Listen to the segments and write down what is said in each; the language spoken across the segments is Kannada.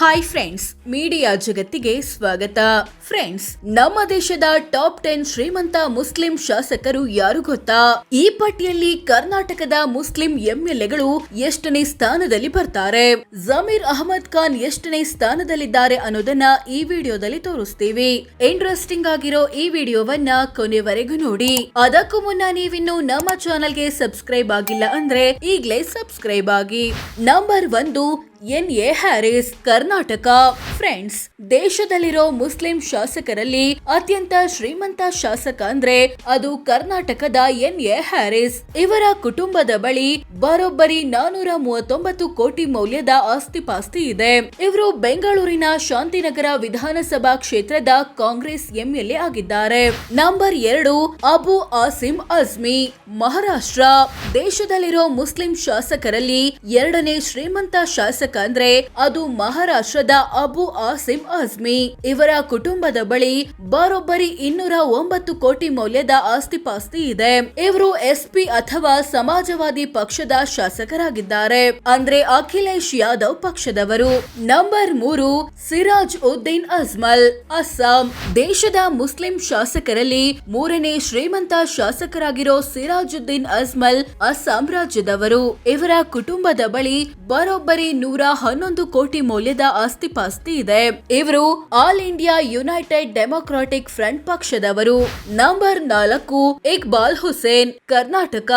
ಹಾಯ್ ಫ್ರೆಂಡ್ಸ್, ಮೀಡಿಯಾ ಜಗತ್ತಿಗೆ ಸ್ವಾಗತ. ಫ್ರೆಂಡ್ಸ್, ನಮ್ಮ ದೇಶದ ಟಾಪ್ 10 ಶ್ರೀಮಂತ ಮುಸ್ಲಿಂ ಶಾಸಕರು ಯಾರು ಗೊತ್ತಾ? ಈ ಪಟ್ಟಿಯಲ್ಲಿ ಕರ್ನಾಟಕದ ಮುಸ್ಲಿಂ ಎಂಎಲ್ಎಗಳು ಎಷ್ಟನೇ ಸ್ಥಾನದಲ್ಲಿ ಬರ್ತಾರೆ, ಜಮೀರ್ ಅಹಮದ್ ಖಾನ್ ಎಷ್ಟನೇ ಸ್ಥಾನದಲ್ಲಿದ್ದಾರೆ ಅನ್ನೋದನ್ನ ಈ ವಿಡಿಯೋದಲ್ಲಿ ತೋರಿಸ್ತೀವಿ. ಇಂಟ್ರೆಸ್ಟಿಂಗ್ ಆಗಿರೋ ಈ ವಿಡಿಯೋವನ್ನ ಕೊನೆವರೆಗೂ ನೋಡಿ. ಅದಕ್ಕೂ ಮುನ್ನ ನೀವಿನ್ನು ನಮ್ಮ ಚಾನೆಲ್ಗೆ ಸಬ್ಸ್ಕ್ರೈಬ್ ಆಗಿಲ್ಲ ಅಂದ್ರೆ ಈಗಲೇ ಸಬ್ಸ್ಕ್ರೈಬ್ ಆಗಿ. Number 1, N A. Haris, Karnataka. Friends, ದೇಶದಲ್ಲಿರೋ ಮುಸ್ಲಿಂ ಶಾಸಕರಲ್ಲಿ ಅತ್ಯಂತ ಶ್ರೀಮಂತ ಶಾಸಕ ಅಂದ್ರೆ ಅದು ಕರ್ನಾಟಕದ ಎನ್.ಎ. ಹ್ಯಾರಿಸ್. ಇವರ ಕುಟುಂಬದ ಬಳಿ ಬರೋಬ್ಬರಿ 439 ಕೋಟಿ ಮೌಲ್ಯದ ಆಸ್ತಿಪಾಸ್ತಿ ಇದೆ. ಇವರು ಬೆಂಗಳೂರಿನ ಶಾಂತಿನಗರ ವಿಧಾನಸಭಾ ಕ್ಷೇತ್ರದ ಕಾಂಗ್ರೆಸ್ ಎಂಎಲ್ಎ ಆಗಿದ್ದಾರೆ. ನಂಬರ್ 2, ಅಬು ಆಸಿಂ ಅಜ್ಮಿ, ಮಹಾರಾಷ್ಟ್ರ. ದೇಶದಲ್ಲಿರೋ ಮುಸ್ಲಿಂ ಶಾಸಕರಲ್ಲಿ ಎರಡನೇ ಶ್ರೀಮಂತ ಶಾಸಕ ಅಂದ್ರೆ ಅದು ಮಹಾರಾಷ್ಟ್ರದ ಅಬು ಆಸಿಂ ಅಜ್ಮಿ. ಇವರ ಕುಟುಂಬದ ಬಳಿ ಬರೋಬ್ಬರಿ 209 ಕೋಟಿ ಮೌಲ್ಯದ ಆಸ್ತಿಪಾಸ್ತಿ ಇದೆ. ಇವರು ಎಸ್ಪಿ ಅಥವಾ ಸಮಾಜವಾದಿ ಪಕ್ಷದ ಶಾಸಕರಾಗಿದ್ದಾರೆ, ಅಂದ್ರೆ ಅಖಿಲೇಶ್ ಯಾದವ್ ಪಕ್ಷದವರು. ನಂಬರ್ 3, ಸಿರಾಜ್ ಉದ್ದೀನ್ ಅಜ್ಮಲ್, ಅಸ್ಸಾಂ. ದೇಶದ ಮುಸ್ಲಿಂ ಶಾಸಕರಲ್ಲಿ ಮೂರನೇ ಶ್ರೀಮಂತ ಶಾಸಕರಾಗಿರೋ ಸಿರಾಜುದ್ದೀನ್ ಅಜ್ಮಲ್ ಅಸ್ಸಾಂ ರಾಜ್ಯದವರು. ಇವರ ಕುಟುಂಬದ ಬಳಿ ಬರೋಬ್ಬರಿ 111 ಕೋಟಿ ಮೌಲ್ಯದ ಆಸ್ತಿಪಾಸ್ತಿ ಇದೆ. ಇವರು all India United democratic front ಪಕ್ಷದವರು. ನಂಬರ್ 4, ಇಕ್ಬಾಲ್ ಹುಸೇನ್, ಕರ್ನಾಟಕ.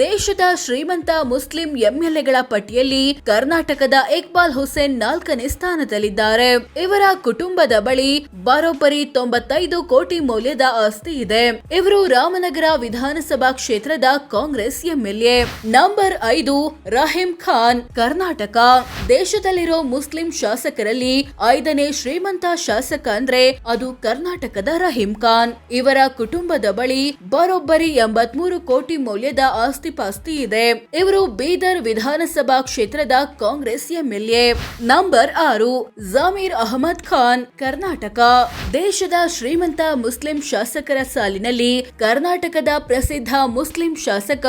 ದೇಶದ ಶ್ರೀಮಂತ ಮುಸ್ಲಿಂ ಎಂಎಲ್ಎಗಳ ಪಟ್ಟಿಯಲ್ಲಿ ಕರ್ನಾಟಕದ ಇಕ್ಬಾಲ್ ಹುಸೇನ್ 4ನೇ ಸ್ಥಾನದಲ್ಲಿದ್ದಾರೆ. ಇವರ ಕುಟುಂಬದ ಬಳಿ ಬರೋಬ್ಬರಿ 95 ಕೋಟಿ ಮೌಲ್ಯದ ಆಸ್ತಿ ಇದೆ. ಇವರು ರಾಮನಗರ ವಿಧಾನಸಭಾ ಕ್ಷೇತ್ರದ Congress MLA. Number 5, Rahim Khan, Karnataka. ದೇಶದಲ್ಲಿರೋ ಮುಸ್ಲಿಂ ಶಾಸಕರಲ್ಲಿ 5ನೇ ಶ್ರೀಮಂತ ಶಾಸಕ ಅಂದ್ರೆ ಅದು ಕರ್ನಾಟಕದ ರಹೀಂ ಖಾನ್. ಇವರ ಕುಟುಂಬದ ಬಳಿ ಬರೋಬ್ಬರಿ 83 ಕೋಟಿ ಮೌಲ್ಯದ ಆಸ್ತಿಪಾಸ್ತಿ ಇದೆ. ಇವರು ಬೀದರ್ ವಿಧಾನಸಭಾ ಕ್ಷೇತ್ರದ Congress MLA. Number 6, Zameer Ahmed Khan, Karnataka. ದೇಶದ ಶ್ರೀಮಂತ ಮುಸ್ಲಿಂ ಶಾಸಕರ ಸಾಲಿನಲ್ಲಿ ಕರ್ನಾಟಕದ ಪ್ರಸಿದ್ಧ ಮುಸ್ಲಿಂ ಶಾಸಕ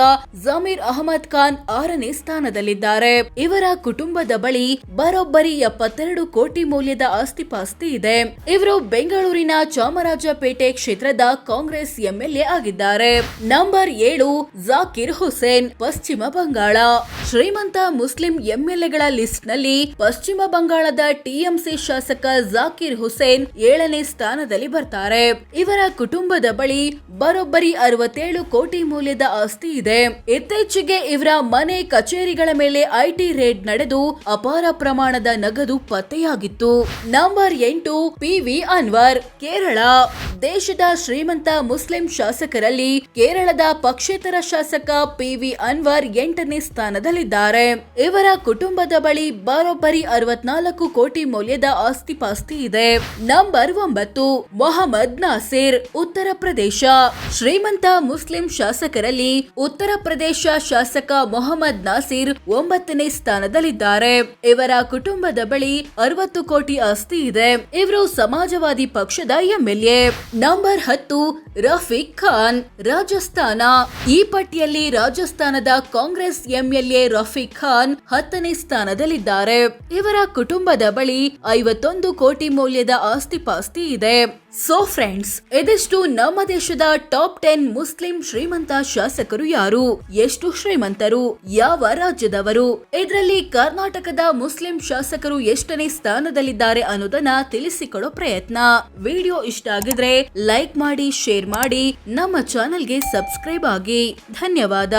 ಜಮೀರ್ ಅಹಮದ್ ಖಾನ್ 6ನೇ ಸ್ಥಾನದಲ್ಲಿದ್ದಾರೆ. ಇವರ ಕುಟುಂಬದ ಬಳಿ ಬರೋಬ್ಬರಿ 72 ಕೋಟಿ ಮೌಲ್ಯದ ಆಸ್ತಿಪಾಸ್ತಿ ಇದೆ. ಇವರು ಬೆಂಗಳೂರಿನ ಚಾಮರಾಜಪೇಟೆ ಕ್ಷೇತ್ರದ ಕಾಂಗ್ರೆಸ್ ಎಂಎಲ್ಎ ಆಗಿದ್ದಾರೆ. ನಂಬರ್ 7, ಜಾಕಿರ್ ಹುಸೇನ್, ಪಶ್ಚಿಮ ಬಂಗಾಳ. ಶ್ರೀಮಂತ ಮುಸ್ಲಿಂ ಎಂಎಲ್ಎಗಳ ಲಿಸ್ಟ್ ನಲ್ಲಿ ಪಶ್ಚಿಮ ಬಂಗಾಳದ ಟಿಎಂಸಿ ಶಾಸಕ ಜಾಕಿರ್ ಹುಸೇನ್ 7ನೇ ಸ್ಥಾನದಲ್ಲಿ ಬರ್ತಾರೆ. ಇವರ ಕುಟುಂಬದ ಬಳಿ ಬರೋಬ್ಬರಿ 67 ಕೋಟಿ ಮೌಲ್ಯದ ಆಸ್ತಿ ಇದೆ. ಇತ್ತೀಚೆಗೆ ಇವರ ಮನೆ ಕಚೇರಿಗಳ ಮೇಲೆ ಐಟಿ ರೇಡ್ ನಡೆದು ಅಪಾರ ಪ್ರಮಾಣದ ನಗದು ಪತ್ತೆಯಾಗಿತ್ತು. Number 8, P V. ಅನ್ವರ್, ಕೇರಳ. ದೇಶದ ಶ್ರೀಮಂತ ಮುಸ್ಲಿಂ ಶಾಸಕರಲ್ಲಿ ಕೇರಳದ ಪಕ್ಷೇತರ ಶಾಸಕ ಪಿ.ವಿ. ಅನ್ವರ್ 8ನೇ ಸ್ಥಾನದಲ್ಲಿದ್ದಾರೆ. ಇವರ ಕುಟುಂಬದ ಬಳಿ ಬರೋಬ್ಬರಿ 64 ಕೋಟಿ ಮೌಲ್ಯದ ಆಸ್ತಿಪಾಸ್ತಿ ಇದೆ. ನಂಬರ್ 9, ಮೊಹಮ್ಮದ್ ನಾಸಿರ್, ಉತ್ತರ ಪ್ರದೇಶ. ಶ್ರೀಮಂತ ಮುಸ್ಲಿಂ ಶಾಸಕರಲ್ಲಿ ಉತ್ತರ ಪ್ರದೇಶ ಶಾಸಕ ಮೊಹಮ್ಮದ್ ನಾಸಿರ್ 9ನೇ ಸ್ಥಾನದಲ್ಲಿದ್ದಾರೆ. ಇವರ ಕುಟುಂಬದ ಬಳಿ 60 ಕೋಟಿ ಆಸ್ತಿ ಇದೆ. ಇವರು ಸಮಾಜವಾದಿ ಪಕ್ಷದ ಎಂಎಲ್ಎ. ನಂಬರ್ 10, ರಫೀಕ್ ಖಾನ್, ರಾಜಸ್ಥಾನ. ಈ ಪಟ್ಟಿಯಲ್ಲಿ ರಾಜಸ್ಥಾನದ ಕಾಂಗ್ರೆಸ್ ಎಂಎಲ್ಎ ರಫೀಕ್ ಖಾನ್ 10ನೇ ಸ್ಥಾನದಲ್ಲಿದ್ದಾರೆ. ಇವರ ಕುಟುಂಬದ ಬಳಿ 51 ಕೋಟಿ ಮೌಲ್ಯದ ಆಸ್ತಿಪಾಸ್ತಿ ಇದೆ. ಸೊ ಫ್ರೆಂಡ್ಸ್, ಇದಿಷ್ಟು ನಮ್ಮ ದೇಶದ ಟಾಪ್ 10 ಮುಸ್ಲಿಂ ಶ್ರೀಮಂತ ಶಾಸಕರು ಯಾರು, ಎಷ್ಟು ಶ್ರೀಮಂತರು, ಯಾವ ರಾಜ್ಯದವರು. ಇದರಲ್ಲಿ ಕರ್ನಾಟಕದ ಮುಸ್ಲಿಂ ಶಾಸಕರು ಎಷ್ಟನೇ ಸ್ಥಾನದಲ್ಲಿದ್ದಾರೆ ಅನ್ನೋದನ್ನ ತಿಳಿಸಿಕೊಡೋ ಪ್ರಯತ್ನ. ವಿಡಿಯೋ ಇಷ್ಟ ಆಗಿದ್ರೆ ಲೈಕ್ ಮಾಡಿ, ಶೇರ್ ಮಾಡಿ, ನಮ್ಮ ಚಾನೆಲ್ಗೆ ಸಬ್ಸ್ಕ್ರೈಬ್ ಆಗಿ. ಧನ್ಯವಾದ.